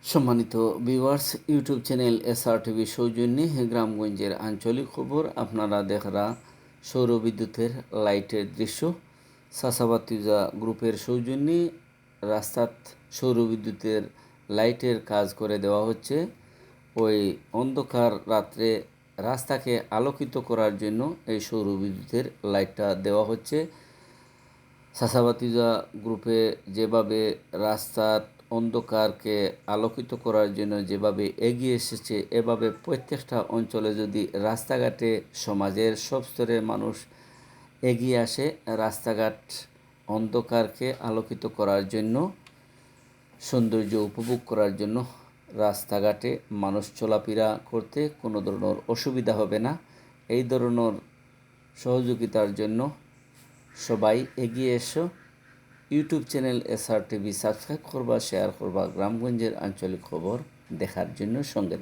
সম্মানিত viewers, YouTube channel SR TV সৌজন্যে গ্রামগঞ্জের আঞ্চলিক খবর আপনারা দেখরা সৌর বিদ্যুতের লাইটের দৃশ্য চাষাবাতিজা গ্রুপের সৌজন্যে রাস্তাত সৌর বিদ্যুতের লাইটের কাজ করে দেওয়া হচ্ছে। ওই অন্ধকার রাত্রে রাস্তাকে আলোকিত করার জন্য এই সৌর বিদ্যুতের লাইটটা দেওয়া হচ্ছে। চাষাবাতিজা গ্রুপে যেভাবে রাস্তার অন্ধকারকে আলোকিত করার জন্য যেভাবে এগিয়ে এসেছে, এভাবে প্রত্যেকটা অঞ্চলে যদি রাস্তাঘাটে সমাজের সব স্তরের মানুষ এগিয়ে আসে রাস্তাঘাট অন্ধকারকে আলোকিত করার জন্য, সৌন্দর্য উপভোগ করার জন্য, রাস্তাঘাটে মানুষ চলাফেরা করতে কোনো ধরনের অসুবিধা হবে না। এই ধরনের সহযোগিতার জন্য সবাই এগিয়ে এসো। YouTube channel SR TV subscribe করবা, শেয়ার করবা, গ্রামগঞ্জের আঞ্চলিক খবর দেখার জন্য সঙ্গে